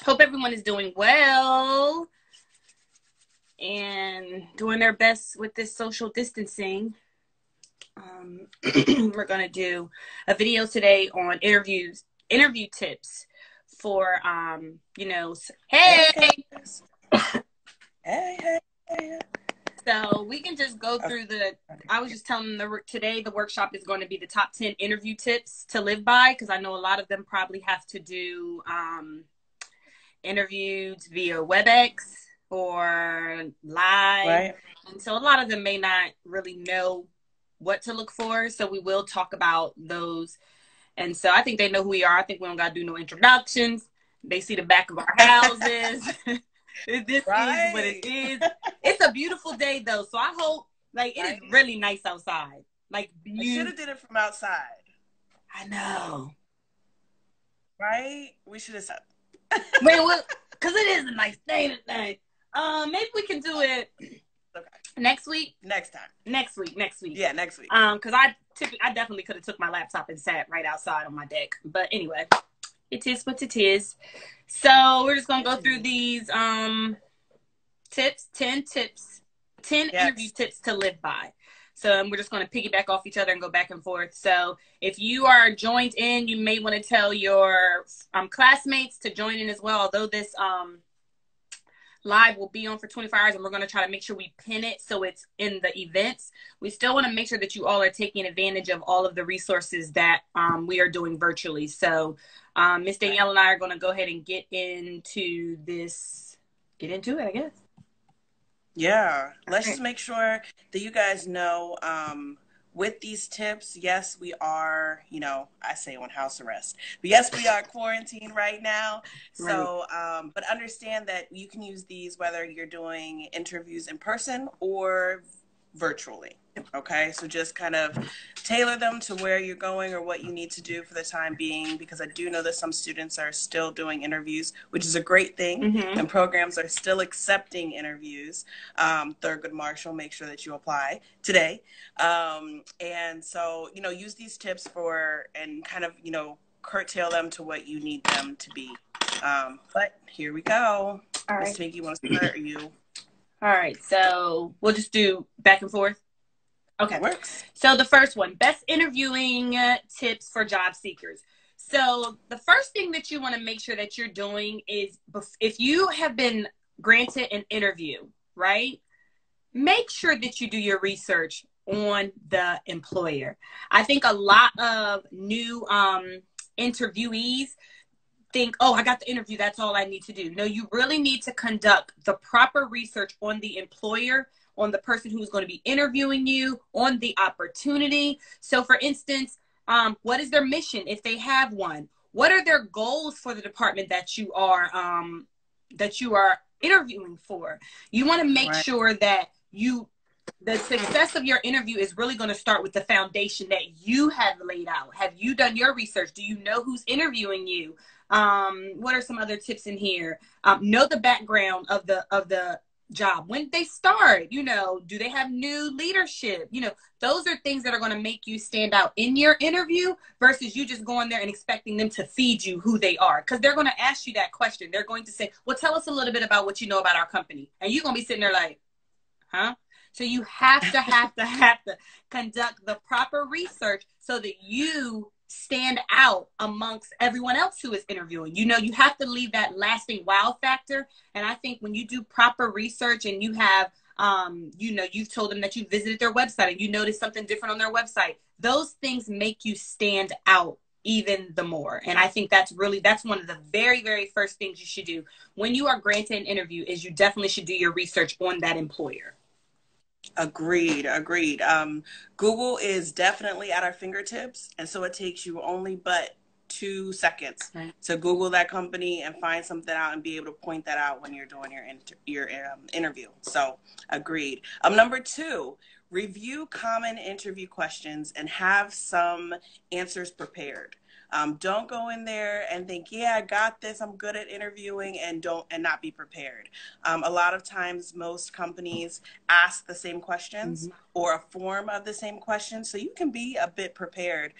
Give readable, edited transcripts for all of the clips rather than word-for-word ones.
Hope everyone is doing well and doing their best with this social distancing. We're going to do a video today on interview tips for, hey! Hey. So we can just go through I was just telling them today the workshop is going to be the top 10 interview tips to live by, because I know a lot of them probably have to do interviews via WebEx or live. Right. And so a lot of them may not really know what to look for. So we will talk about those. And so I think they know who we are. I think we don't got to do no introductions. They see the back of our houses. This is what it is. It's a beautiful day though, so I hope it is really nice outside. We should have did it from outside. I know, right? We should have said. Because it is a nice day today. Maybe we can do it. Okay. Next week. Next time. Next week. Yeah, next week. Because I definitely could have took my laptop and sat right outside on my deck. But anyway, it is what it is. So we're just gonna go through these 10 interview tips to live by. So we're just gonna piggyback off each other and go back and forth. So if you are joined in, you may want to tell your classmates to join in as well. Although this live will be on for 24 hours and we're going to try to make sure we pin it so it's in the events, we still want to make sure that you all are taking advantage of all of the resources that we are doing virtually. So Miss Danielle and I are going to go ahead and get into it, I guess. Yeah, let's just make sure that you guys know with these tips, yes, we are, I say on house arrest, but yes, we are quarantined right now. So, but understand that you can use these whether you're doing interviews in person or virtually. Okay, so just kind of tailor them to where you're going or what you need to do for the time being, because I do know that some students are still doing interviews, which is a great thing, and programs are still accepting interviews. Thurgood Marshall, make sure that you apply today. And so, use these tips and kind of, curtail them to what you need them to be. But here we go. All right. Ms. Twinkie, you want to start, or you? All right, so we'll just do back and forth. Okay. That works. So the first one, best interviewing tips for job seekers. So the first thing that you want to make sure that you're doing is, if you have been granted an interview, right, make sure that you do your research on the employer. I think a lot of new interviewees think, oh, I got the interview, that's all I need to do. No, you really need to conduct the proper research on the employer, on the person who's going to be interviewing you, on the opportunity. So for instance, what is their mission if they have one? What are their goals for the department that you are interviewing for? You want to make sure that the success of your interview is really going to start with the foundation that you have laid out. Have you done your research? Do you know who's interviewing you? What are some other tips in here? Know the background of the job. When did they start? Do they have new leadership? Those are things that are going to make you stand out in your interview versus you just going there and expecting them to feed you who they are. Because they're going to ask you that question. They're going to say, well, tell us a little bit about what you know about our company. And you're going to be sitting there like, huh? So you have to conduct the proper research so that you stand out amongst everyone else who is interviewing. You have to leave that lasting wow factor. And I think when you do proper research and you have, you've told them that you visited their website and you noticed something different on their website, those things make you stand out even the more. And I think that's one of the very, very first things you should do when you are granted an interview, is you definitely should do your research on that employer. Agreed. Google is definitely at our fingertips, and so it takes you only but 2 seconds to Google that company and find something out and be able to point that out when you're doing your interview. So agreed. Number 2, review common interview questions and have some answers prepared. Don't go in there and think, yeah, I got this, I'm good at interviewing, and not be prepared. A lot of times most companies ask the same questions or a form of the same questions, so you can be a bit prepared,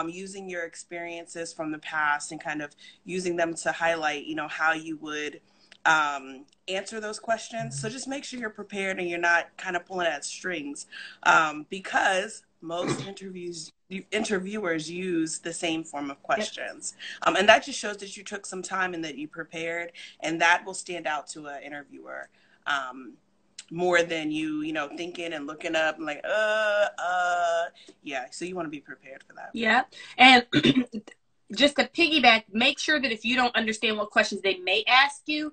using your experiences from the past and kind of using them to highlight, how you would answer those questions. So just make sure you're prepared and you're not kind of pulling at strings, because most interviewers use the same form of questions. And that just shows that you took some time and that you prepared, and that will stand out to an interviewer, more than you thinking and looking up and like, yeah. So you want to be prepared for that. Yeah. And just to piggyback, make sure that if you don't understand what questions they may ask you,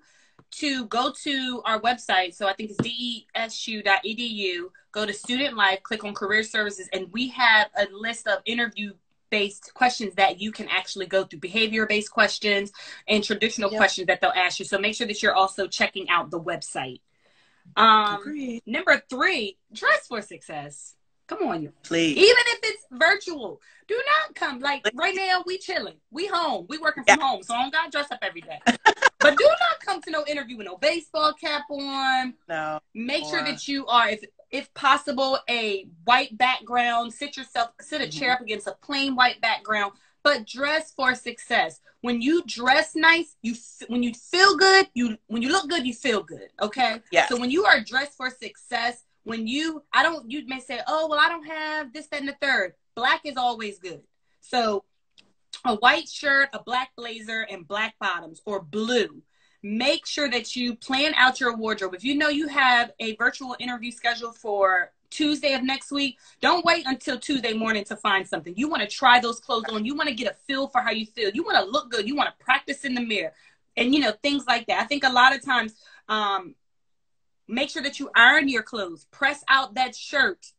to go to our website. So I think it's desu.edu. Go to Student Life, click on Career Services, and we have a list of interview-based questions that you can actually go through, behavior-based questions and traditional questions that they'll ask you. So make sure that you're also checking out the website. Number 3, dress for success. Come on, you. Please. Even if it's virtual, do not come. Like right now, we chilling. We home. We working from home, so I don't got to dress up every day. But do not come to no interview with no baseball cap on. No. Make sure that you are, if possible, a white background. Sit a chair up against a plain white background. But dress for success. When you dress nice, when you feel good, when you look good, you feel good. Okay. Yeah. So when you are dressed for success, you may say, oh, well, I don't have this, that, and the third. Black is always good. So a white shirt, a black blazer, and black bottoms, or blue. Make sure that you plan out your wardrobe. If you know you have a virtual interview scheduled for Tuesday of next week, don't wait until Tuesday morning to find something. You want to try those clothes on. You want to get a feel for how you feel. You want to look good. You want to practice in the mirror, and things like that. I think a lot of times, make sure that you iron your clothes. Press out that shirt.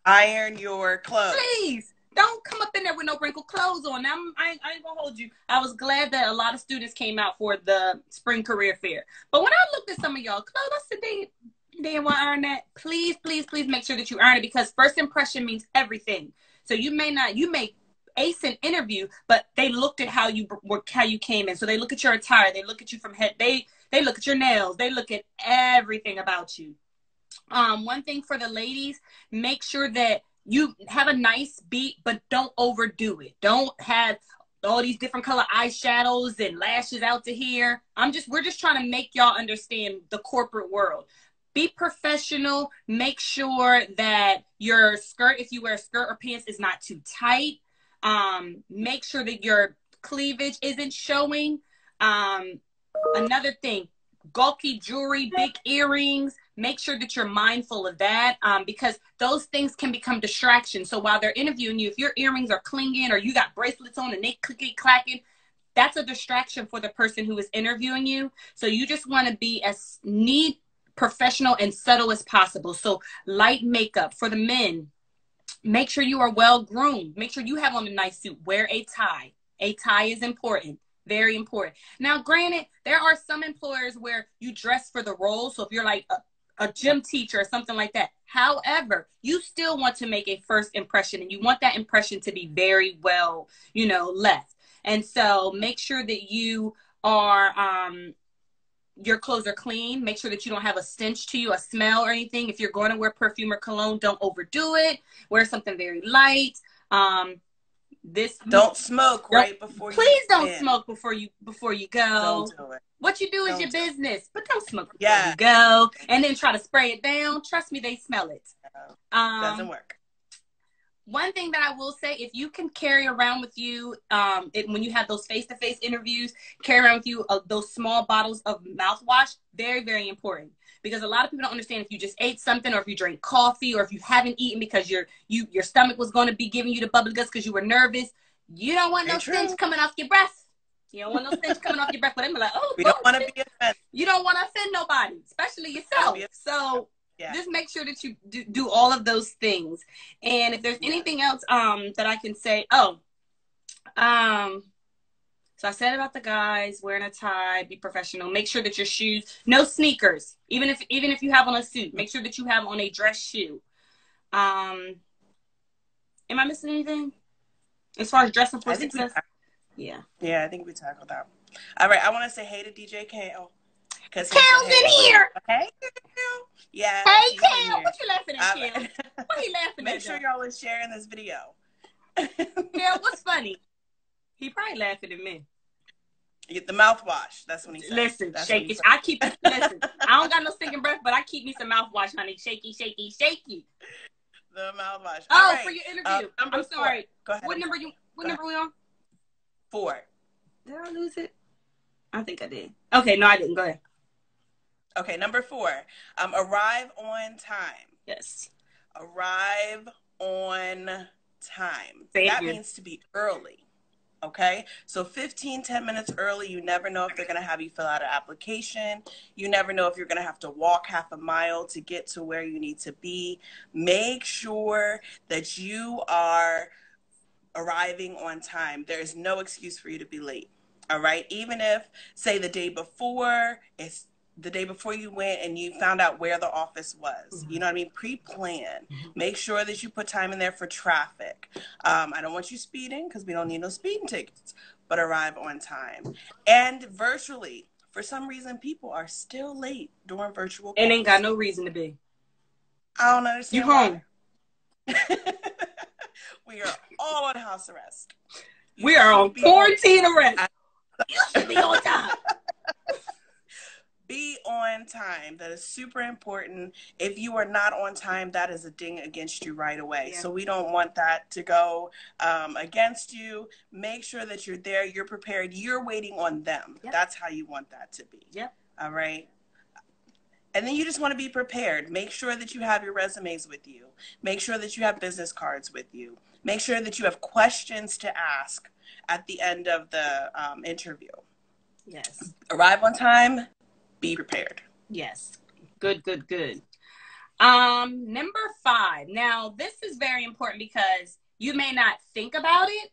Iron your clothes. Please. Don't come up in there with no wrinkled clothes on. I ain't gonna hold you. I was glad that a lot of students came out for the spring career fair. But when I looked at some of y'all clothes, I said, they didn't want to iron that. Please, please, please make sure that you iron it, because first impression means everything. So you may ace an interview, but they looked at how you came in. So they look at your attire. They look at you from head. They look at your nails. They look at everything about you. One thing for the ladies, make sure that you have a nice beat, but don't overdo it. Don't have all these different color eyeshadows and lashes out to here. We're just trying to make y'all understand the corporate world. Be professional. Make sure that your skirt, if you wear a skirt or pants, is not too tight. Make sure that your cleavage isn't showing. Another thing, bulky jewelry, big earrings. Make sure that you're mindful of that, because those things can become distractions. So while they're interviewing you, if your earrings are clinging or you got bracelets on and they clicky clacking, that's a distraction for the person who is interviewing you. So you just want to be as neat, professional, and subtle as possible. So light makeup. For the men, make sure you are well groomed. Make sure you have on a nice suit. Wear a tie. A tie is important. Very important. Now, granted, there are some employers where you dress for the role. So if you're like a gym teacher or something like that. However, you still want to make a first impression, and you want that impression to be very well, left. And so make sure that you are, your clothes are clean. Make sure that you don't have a stench to you, a smell or anything. If you're going to wear perfume or cologne, don't overdo it. Wear something very light. Don't smoke right before you Please don't smoke before you go. Don't do it. What you do is your business, but don't smoke before you go. And then try to spray it down. Trust me, they smell it. Doesn't work. One thing that I will say, if you can carry around with you, when you have those face-to-face interviews, carry around with you those small bottles of mouthwash, very, very important. Because a lot of people don't understand, if you just ate something, or if you drink coffee, or if you haven't eaten because your stomach was going to be giving you the bubbly guts because you were nervous, you don't want no stench coming off your breath. You don't want no stench coming off your breath. But they're like, oh, we don't want to be offended. You don't want to offend nobody, especially yourself. So just make sure that you do all of those things. And if there's anything else that I can say, so I said about the guys wearing a tie, be professional. Make sure that your shoes, no sneakers. Even if you have on a suit, make sure that you have on a dress shoe. Am I missing anything as far as dressing for success? Yeah. Yeah, I think we tackled that. All right, I want to say hey to DJ Kale. Kale's in here. Hey, Kale. Yeah. Hey, Kale. What you laughing at, Kale? What he laughing at? Make sure y'all are sharing this video. Kale, what's funny? He probably laughing at me. You get the mouthwash. That's when he said. Listen, shake it. Listen, I don't got no stinking breath, but I keep me some mouthwash, honey. Shaky, shaky, shaky. The mouthwash. Oh, right. For your interview. I'm sorry. Go ahead. What number we on? 4. Did I lose it? I think I did. Okay, no, I didn't. Go ahead. Okay, number 4. Arrive on time. Yes. Arrive on time. Thank that you. Means to be early. Okay, so 10 minutes early. You never know if they're going to have you fill out an application. You never know if you're going to have to walk half a mile to get to where you need to be. Make sure that you are arriving on time. There is no excuse for you to be late. All right, even if, say, the day before you went and you found out where the office was, you know what I mean? Pre-plan. Make sure that you put time in there for traffic. I don't want you speeding because we don't need no speeding tickets, but arrive on time. And virtually, for some reason, people are still late during virtual calls. And ain't got no reason to be. I don't understand. You home. We are all on house arrest. We are on quarantine arrest. You should be on time. Be on time. That is super important. If you are not on time, that is a ding against you right away. Yeah. So we don't want that to go against you. Make sure that you're there, you're prepared, you're waiting on them. Yep. That's how you want that to be. Yep. All right. And then you just want to be prepared. Make sure that you have your resumes with you. Make sure that you have business cards with you. Make sure that you have questions to ask at the end of the interview. Yes. Arrive on time. Be prepared. Yes. Good. Number 5. Now, this is very important because you may not think about it,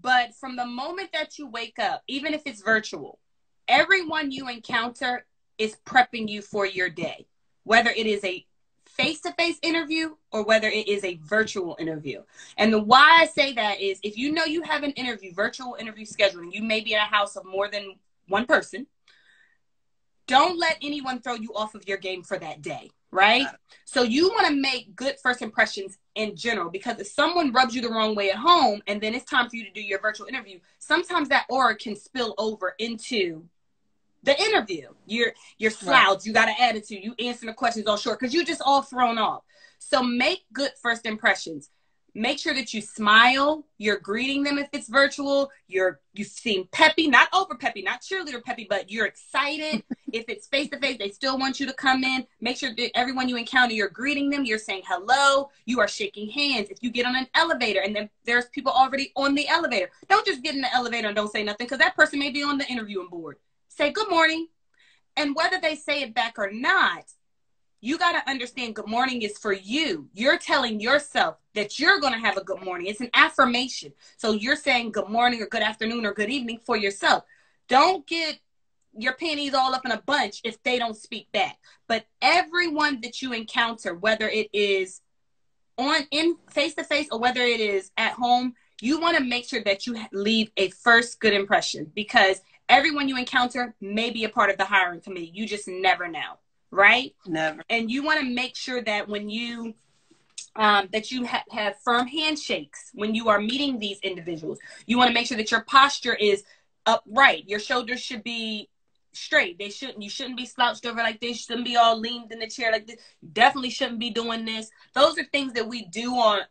but from the moment that you wake up, even if it's virtual, everyone you encounter is prepping you for your day, whether it is a face-to-face interview or whether it is a virtual interview. And the why I say that is if you know you have an virtual interview scheduled, and you may be in a house of more than one person, don't let anyone throw you off of your game for that day, right? So you want to make good first impressions in general, because if someone rubs you the wrong way at home and then it's time for you to do your virtual interview, sometimes that aura can spill over into the interview. You're slouched, right. You got an attitude, you answering the questions all short because you're just all thrown off. So make good first impressions. Make sure that you smile. You're greeting them if it's virtual. You seem peppy, not over peppy, not cheerleader peppy, but you're excited. If it's face-to-face, they still want you to come in. Make sure that everyone you encounter, you're greeting them. You're saying hello. You are shaking hands. If you get on an elevator and then there's people already on the elevator, don't just get in the elevator and don't say nothing, because that person may be on the interviewing board. Say good morning. And whether they say it back or not, you got to understand good morning is for you. You're telling yourself that you're going to have a good morning. It's an affirmation. So you're saying good morning or good afternoon or good evening for yourself. Don't get your panties all up in a bunch if they don't speak back. But everyone that you encounter, whether it is in face-to-face or whether it is at home, you want to make sure that you leave a first good impression, because everyone you encounter may be a part of the hiring committee. You just never know. Right? Never. And you want to make sure that when you that you have firm handshakes when you are meeting these individuals. You want to make sure that your posture is upright. Your shoulders should be straight. You shouldn't be slouched over like this. You shouldn't be all leaned in the chair like this. You definitely shouldn't be doing this. Those are things that we do out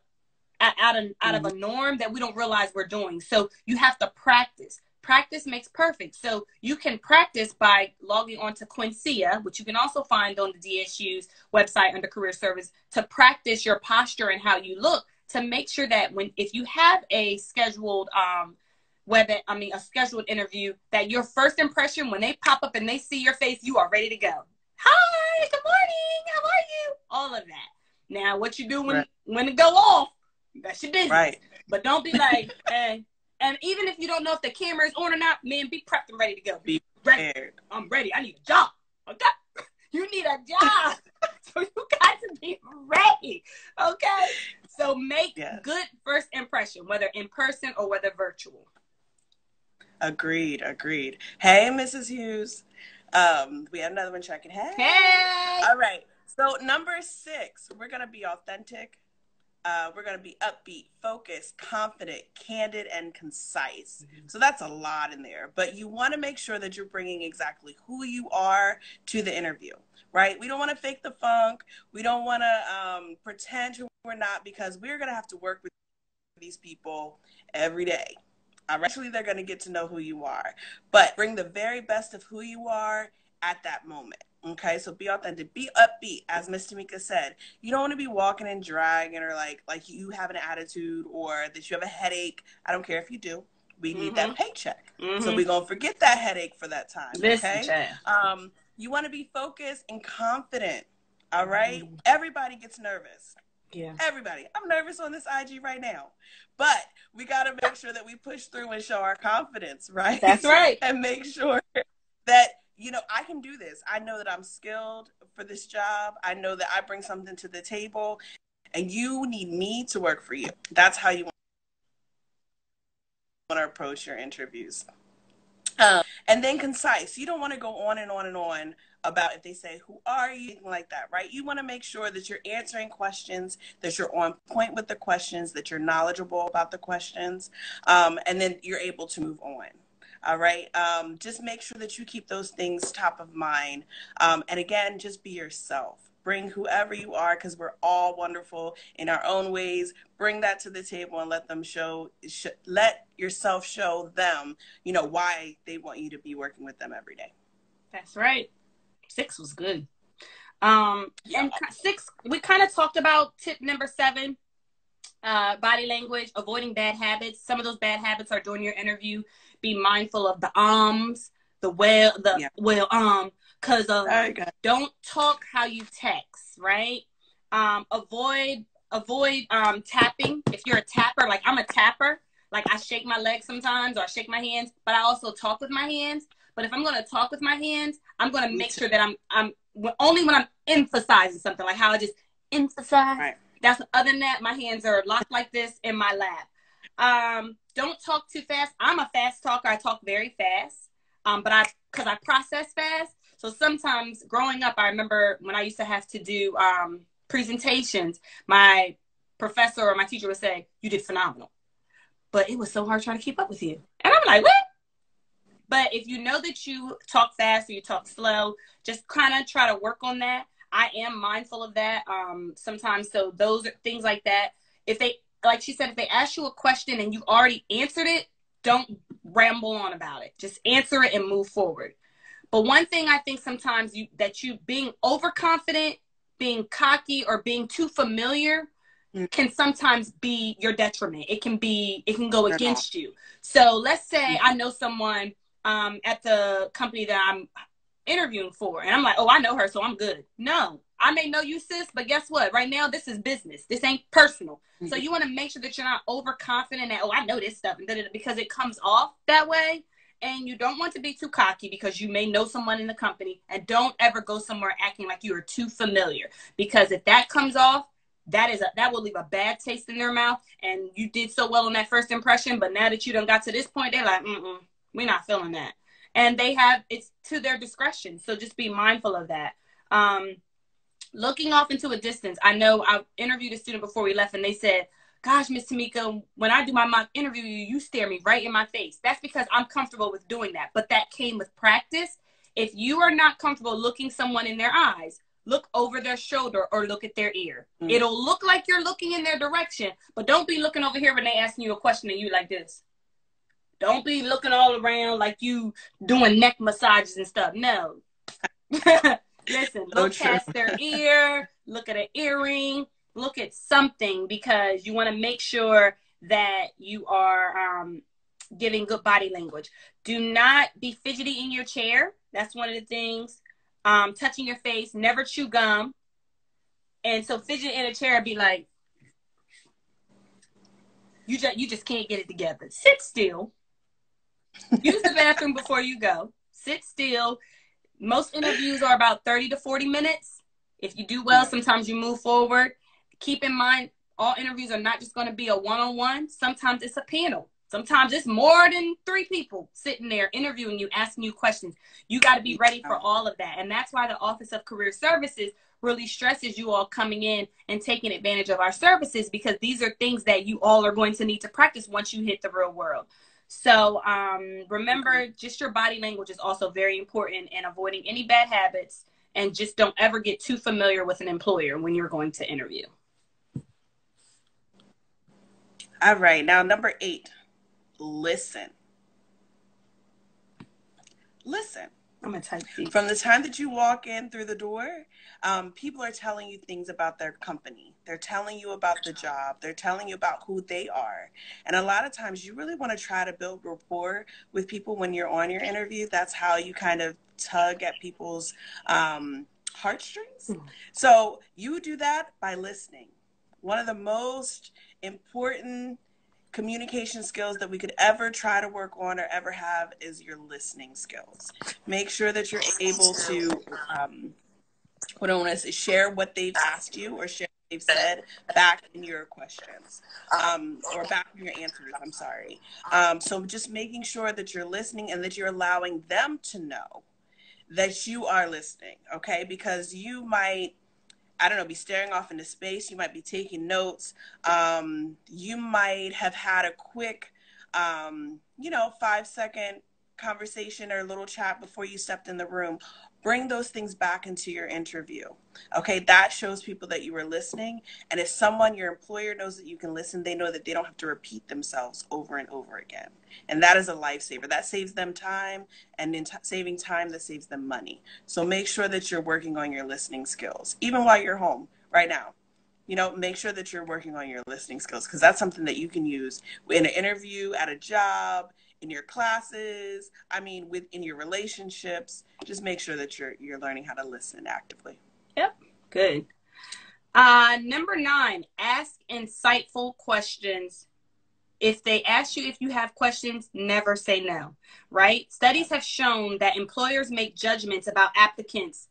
of a norm that we don't realize we're doing. So you have to practice. Practice makes perfect. So you can practice by logging on to Quincia, which you can also find on the DSU's website under career service, to practice your posture and how you look, to make sure that if you have a scheduled a scheduled interview, that your first impression, when they pop up and they see your face, you are ready to go. Hi, good morning, how are you? All of that. Now, what you do when it go off, that's your business. Right. But don't be like, hey. And even if you don't know if the camera is on or not, man, be prepped and ready to go. Be prepared. Ready. I'm ready. I need a job. Okay? You need a job. So you got to be ready. Okay? So make good first impression, whether in person or whether virtual. Agreed. Agreed. Hey, Mrs. Hughes. We have another one checking. Hey. Hey. All right. So number 6, we're going to be authentic. We're going to be upbeat, focused, confident, candid, and concise. Mm-hmm. So that's a lot in there. But you want to make sure that you're bringing exactly who you are to the interview, right? We don't want to fake the funk. We don't want to pretend who we're not, because we're going to have to work with these people every day. Eventually, they're going to get to know who you are. But bring the very best of who you are at that moment. Okay, so be authentic, be upbeat, as Miss Tamika said. You don't want to be walking and dragging, or like you have an attitude, or that you have a headache. I don't care if you do. We need that paycheck. So we're going to forget that headache for that time. Okay? You want to be focused and confident. All right? Everybody gets nervous. Yeah. Everybody. I'm nervous on this IG right now. But we got to make sure that we push through and show our confidence, right? That's right. And make sure that, you know, I can do this. I know that I'm skilled for this job. I know that I bring something to the table, and you need me to work for you. That's how you want to approach your interviews. And then concise. You don't want to go on and on and on about if they say, who are you, like that, right? You want to make sure that you're answering questions, that you're on point with the questions, that you're knowledgeable about the questions, and then you're able to move on. All right. Just make sure that you keep those things top of mind. And again, just be yourself. Bring whoever you are, because we're all wonderful in our own ways. Bring that to the table and let them let yourself show them, you know, why they want you to be working with them every day. That's right. 6 was good. And 6, we kind of talked about tip number 7, body language, avoiding bad habits. Some of those bad habits are during your interview. Be mindful of the because don't talk how you text, right? Avoid tapping. If you're a tapper, like I'm a tapper, like I shake my legs sometimes, or I shake my hands, but I also talk with my hands. But if I'm going to talk with my hands, I'm going to make sure that I'm only when I'm emphasizing something, like how I just emphasize. Right. That's, other than that, my hands are locked like this in my lap. Don't talk too fast. I'm a fast talker. I talk very fast. Because I process fast. So sometimes growing up, I remember when I used to have to do presentations, my professor or my teacher would say, "You did phenomenal." But it was so hard trying to keep up with you. And I'm like, what? But if you know that you talk fast or you talk slow, just kind of try to work on that. I am mindful of that sometimes. So those are things like that. If they, like she said, if they ask you a question and you already answered it, don't ramble on about it. Just answer it and move forward. But one thing I think sometimes you being overconfident, being cocky, or being too familiar can sometimes be your detriment. It can go against you. So let's say I know someone at the company that I'm interviewing for, and I'm like, oh, I know her, so I'm good. No, I may know you, sis, but guess what? Right now, this is business. This ain't personal. Mm-hmm. So you want to make sure that you're not overconfident that, oh, I know this stuff, because it comes off that way. And you don't want to be too cocky, because you may know someone in the company. And don't ever go somewhere acting like you are too familiar, because if that comes off, that will leave a bad taste in their mouth. And you did so well on that first impression, but now that you done got to this point, they're like, we're not feeling that. And it's to their discretion. So just be mindful of that. Looking off into a distance. I know I interviewed a student before we left, and they said, "Gosh, Miss Tamika, when I do my mock interview, you stare me right in my face." That's because I'm comfortable with doing that. But that came with practice. If you are not comfortable looking someone in their eyes, look over their shoulder or look at their ear. Mm-hmm. It'll look like you're looking in their direction, but don't be looking over here when they asking you a question and you like this. Don't be looking all around like you doing neck massages and stuff. No. Listen, look past their ear, look at an earring, look at something, because you want to make sure that you are giving good body language. Do not be fidgety in your chair. That's one of the things. Touching your face, never chew gum. And so fidget in a chair, be like, you just can't get it together. Sit still. Use the bathroom before you go. Sit still. Most interviews are about 30 to 40 minutes. If you do well, sometimes you move forward. Keep in mind, all interviews are not just going to be a one-on-one. Sometimes it's a panel. Sometimes it's more than 3 people sitting there interviewing you, asking you questions. You got to be ready for all of that. And that's why the Office of Career Services really stresses you all coming in and taking advantage of our services, because these are things that you all are going to need to practice once you hit the real world. So remember, just your body language is also very important in avoiding any bad habits, and just don't ever get too familiar with an employer when you're going to interview. All right. Now, number 8, listen. Listen. I'm going to type these. From the time that you walk in through the door, people are telling you things about their company. They're telling you about the job. They're telling you about who they are. And a lot of times you really want to try to build rapport with people when you're on your interview. That's how you kind of tug at people's heartstrings. So you do that by listening. One of the most important communication skills that we could ever try to work on or ever have is your listening skills. Make sure that you're able to, what I want to say, share what they've asked you or share what they've said back in your questions, or back in your answers, I'm sorry. So just making sure that you're listening and that you're allowing them to know that you are listening, okay? Because you might, I don't know, be staring off into space. You might be taking notes. You might have had a quick, 5-second conversation or little chat before you stepped in the room. Bring those things back into your interview. Okay, that shows people that you were listening. And if your employer knows that you can listen, they know that they don't have to repeat themselves over and over again. And that is a lifesaver. That saves them time, and in saving time, that saves them money. So make sure that you're working on your listening skills, even while you're home right now. Make sure that you're working on your listening skills, because that's something that you can use in an interview, at a job, in your classes, in your relationships. Just make sure that you're learning how to listen actively. Yep. Good. Number 9, ask insightful questions. If they ask you if you have questions, never say no, right? Studies have shown that employers make judgments about applicants'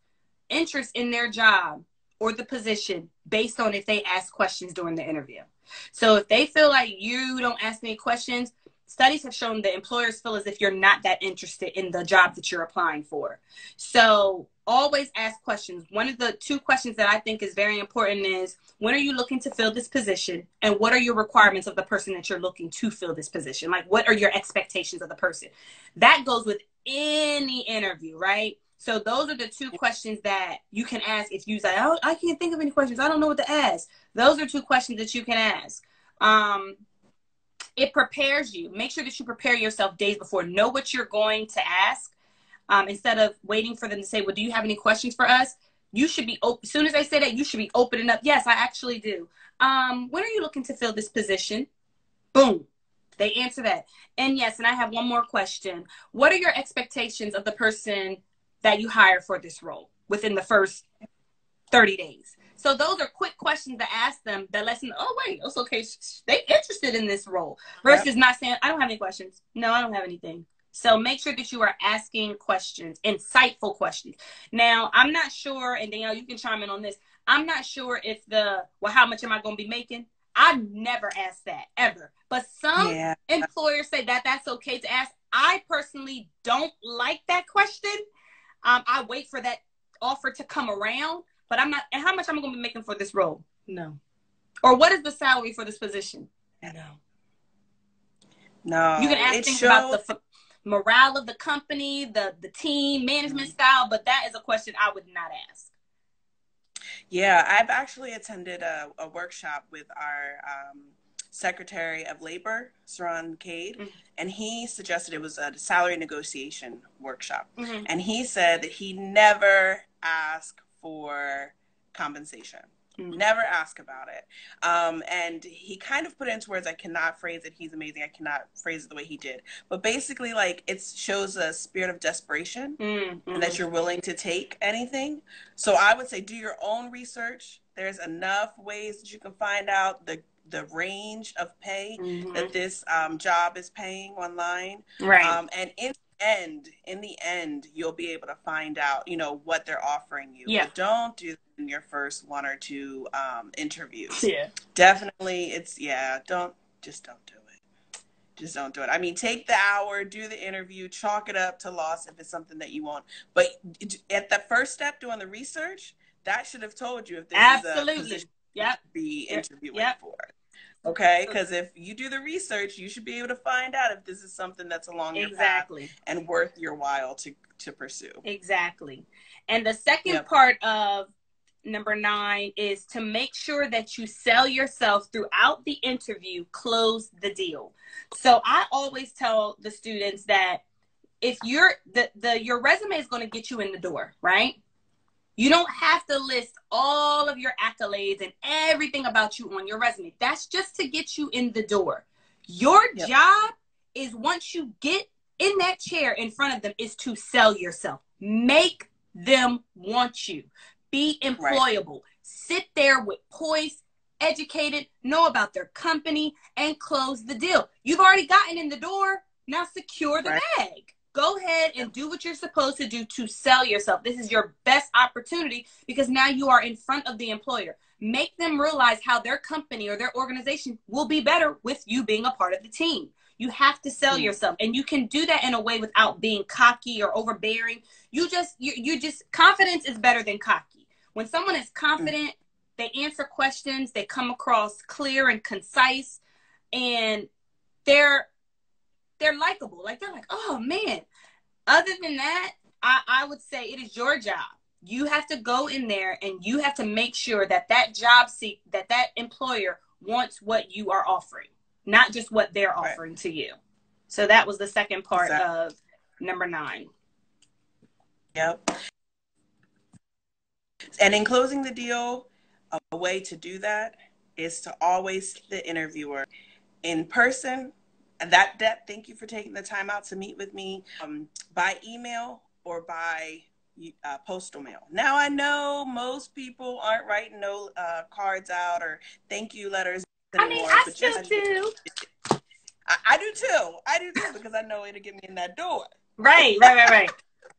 interest in their job or the position based on if they ask questions during the interview. So if they feel like you don't ask any questions, studies have shown that employers feel as if you're not that interested in the job that you're applying for. So always ask questions. One of the 2 questions that I think is very important is, when are you looking to fill this position? And what are your requirements of the person that you're looking to fill this position? Like, what are your expectations of the person? That goes with any interview, right? So those are the 2 questions that you can ask if you say, oh, I can't think of any questions, I don't know what to ask. Those are 2 questions that you can ask. It prepares you. Make sure that you prepare yourself days before. Know what you're going to ask. Instead of waiting for them to say, well, do you have any questions for us? You should be open. As soon as they say that, you should be opening up. Yes, I actually do. When are you looking to fill this position? Boom. They answer that. And yes, and I have one more question. What are your expectations of the person that you hire for this role within the first 30 days? So those are quick questions to ask them that lets them know, oh, wait, it's okay. They interested in this role versus not saying, I don't have any questions. No, I don't have anything. So make sure that you are asking questions, insightful questions. Now, I'm not sure, and Danielle, you can chime in on this. I'm not sure if how much am I going to be making? I've never asked that, ever. But some employers say that that's okay to ask. I personally don't like that question. I wait for that offer to come around. But I'm not, and how much am I going to be making for this role? No. Or what is the salary for this position? No. You can ask things about the morale of the company, the team, management style, but that is a question I would not ask. Yeah, I've actually attended a workshop with our Secretary of Labor, Saran Cade, and he suggested it was a salary negotiation workshop. And he said that he never asked for compensation. Never ask about it. And he kind of put it into words. I cannot phrase it. He's amazing. I cannot phrase it the way he did. But basically, like, it shows a spirit of desperation and that you're willing to take anything. So I would say do your own research. There's enough ways that you can find out the range of pay that this job is paying online. Right. And in the end, you'll be able to find out, what they're offering you. Yeah. But don't do that in your first 1 or 2 interviews. Yeah. Definitely, don't do it. just don't do it. I mean, take the hour, do the interview, chalk it up to loss if it's something that you want. But at the first step, doing the research, that should have told you if this is a position you should be interviewing for. Okay, because if you do the research, you should be able to find out if this is something that's along your path and worth your while to pursue. Exactly. And the second part of number 9 is to make sure that you sell yourself throughout the interview, close the deal. So I always tell the students that if your resume is going to get you in the door, right? You don't have to list all of your accolades and everything about you on your resume. That's just to get you in the door. Your job is, once you get in that chair in front of them, is to sell yourself. Make them want you. Be employable. Sit there with poise, educated, know about their company, and close the deal. You've already gotten in the door. Now secure the bag. Go ahead and do what you're supposed to do to sell yourself. This is your best opportunity because now you are in front of the employer. Make them realize how their company or their organization will be better with you being a part of the team. You have to sell yourself, and you can do that in a way without being cocky or overbearing. You just confidence is better than cocky. When someone is confident, they answer questions, they come across clear and concise, and they're likable. Like, they're like, oh man. Other than that, I would say it is your job. You have to go in there and you have to make sure that that employer wants what you are offering, not just what they're offering to you. So that was the second part of number 9. Yep. And in closing the deal, a way to do that is to always see the interviewer in person. That thank you for taking the time out to meet with me, by email or by postal mail. Now, I know most people aren't writing no cards out or thank you letters anymore. I mean, I still do. I do too. I do too, because I know it'll get me in that door. Right.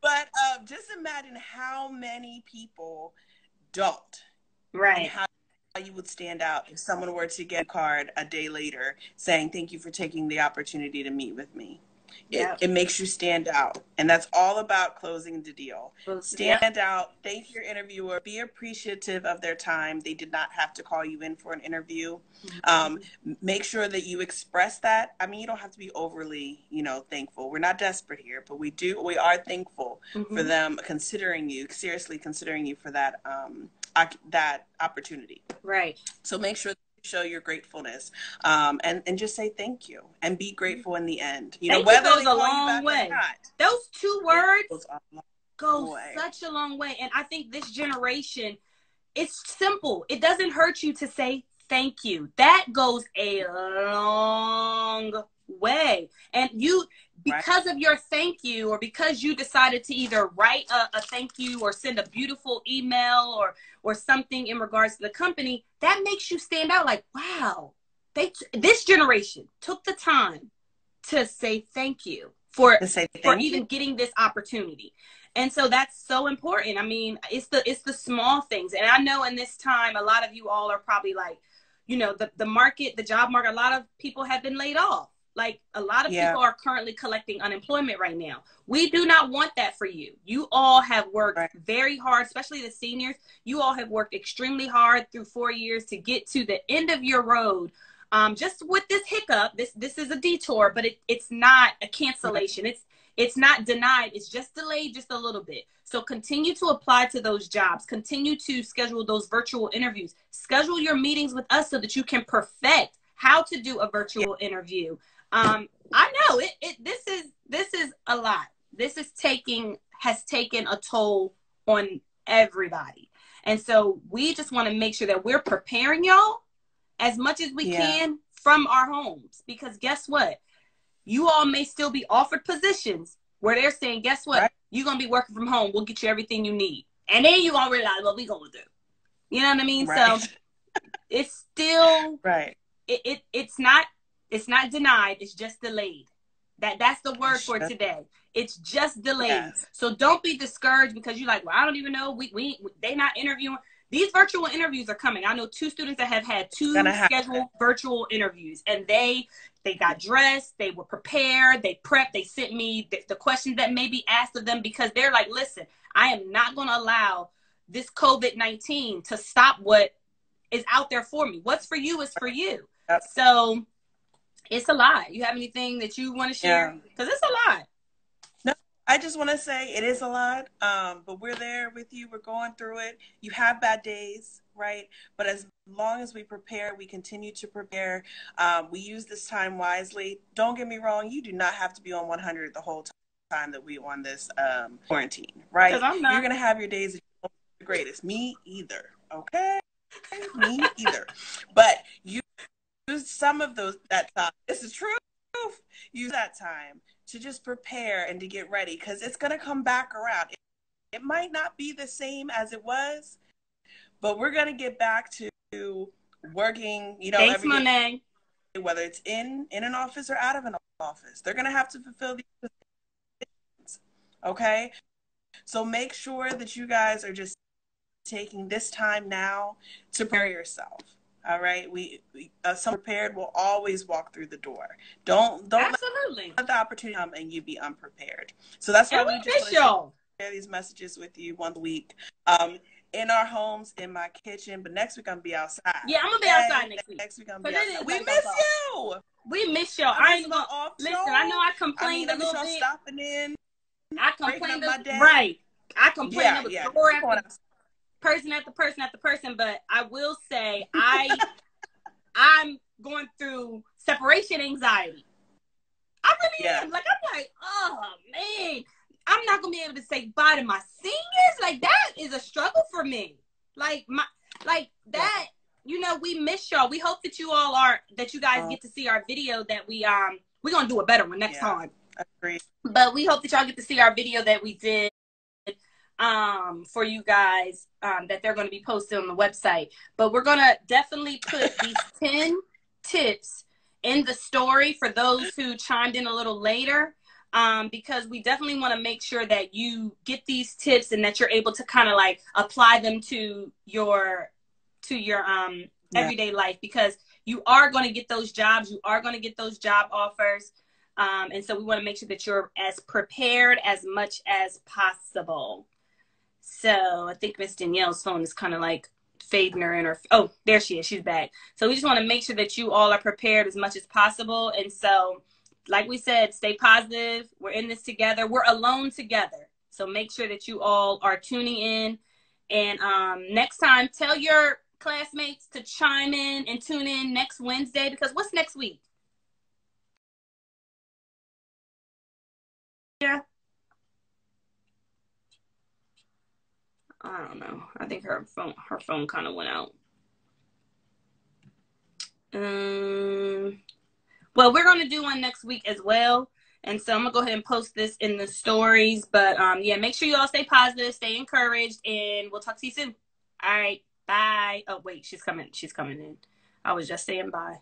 But just imagine how many people don't. Right. And how you would stand out if someone were to get a card a day later saying, thank you for taking the opportunity to meet with me. It makes you stand out. And that's all about closing the deal. Stand out. Thank your interviewer. Be appreciative of their time. They did not have to call you in for an interview. Make sure that you express that. I mean, you don't have to be overly, thankful. We're not desperate here, but we are thankful for them seriously considering you for that opportunity. Right. So make sure show your gratefulness, and just say thank you and be grateful in the end. Thank you goes a long way. Those 2 words go such a long way. And I think this generation, it's simple. It doesn't hurt you to say thank you. That goes a long way. And because of your thank you, or because you decided to either write a thank you or send a beautiful email or something in regards to the company, that makes you stand out. Like, wow, this generation took the time to say thank you for even getting this opportunity. And so that's so important. I mean, it's the small things. And I know in this time, a lot of you all are probably like, the job market, a lot of people have been laid off. Like, a lot of people are currently collecting unemployment right now. We do not want that for you. You all have worked very hard, especially the seniors. You all have worked extremely hard through 4 years to get to the end of your road. Just with this hiccup, this is a detour, but it's not a cancellation. It's not denied. It's just delayed just a little bit. So continue to apply to those jobs. Continue to schedule those virtual interviews. Schedule your meetings with us so that you can perfect how to do a virtual interview. I know this is a lot. This has taken a toll on everybody. And so we just want to make sure that we're preparing y'all as much as we can from our homes, because guess what? You all may still be offered positions where they're saying, guess what? You're going to be working from home. We'll get you everything you need. And then you're going to realize what we're going to do. You know what I mean? So it's still, it's not denied. It's just delayed. That's the word for today. It's just delayed. So don't be discouraged because you're like, well, I don't even know. They not interviewing. these virtual interviews are coming. I know 2 students that have had 2 scheduled virtual interviews, and they got dressed, they were prepared, they prepped, they sent me the questions that may be asked of them, because they're like, listen, I am not going to allow this COVID-19 to stop what is out there for me. What's for you is for you. Yep. So it's a lot. You have anything that you want to share? Because it's a lot. No, I just want to say it is a lot, but we're there with you. We're going through it. You have bad days, right? But as long as we prepare, we continue to prepare. We use this time wisely. Don't get me wrong. You do not have to be on 100 the whole time that we're on this quarantine, right? You're going to have your days that you're the greatest. Me either, okay? Me either. But you use some of that time. This is true. Use that time to just prepare and to get ready, because it's going to come back around. It might not be the same as it was, but we're going to get back to working, Thanks, Monet. Whether it's in an office or out of an office. They're going to have to fulfill these positions, okay? So make sure that you guys are just taking this time now to prepare yourself. All right, some prepared will always walk through the door. Don't absolutely let the opportunity come and you be unprepared. So that's why we just share these messages with you once a week, in our homes, in my kitchen. But next week I'm gonna be outside. Yeah, I'm gonna be outside next week. Next week I'm gonna be outside. We miss you. We miss y'all. I ain't gonna listen. I know I complained a little bit. Stopping in. I complained right. I complained person after person after person, but I will say I'm going through separation anxiety. I really am. Like, I'm like, oh man, I'm not gonna be able to say bye to my seniors. Like, that is a struggle for me. Like that, we miss y'all. We hope that you guys get to see our video that we're gonna do a better one next time. Agreed. But we hope that y'all get to see our video that we did for you guys, that they're going to be posted on the website. But we're going to definitely put these 10 tips in the story for those who chimed in a little later, because we definitely want to make sure that you get these tips and that you're able to kind of like apply them to your everyday life, because you are going to get those jobs, you are going to get those job offers. And so we want to make sure that you're as prepared as much as possible. So I think Miss Danielle's phone is kind of like fading her in her. Oh, there she is. She's back. So we just want to make sure that you all are prepared as much as possible. And so, like we said, stay positive. We're in this together. We're alone together. So make sure that you all are tuning in. And next time, tell your classmates to chime in and tune in next Wednesday, because what's next week? Yeah. I don't know. I think her phone kind of went out. Well, we're going to do one next week as well. And so I'm going to go ahead and post this in the stories. But yeah, make sure you all stay positive, stay encouraged, and we'll talk to you soon. All right. Bye. Oh, wait, she's coming in. I was just saying bye.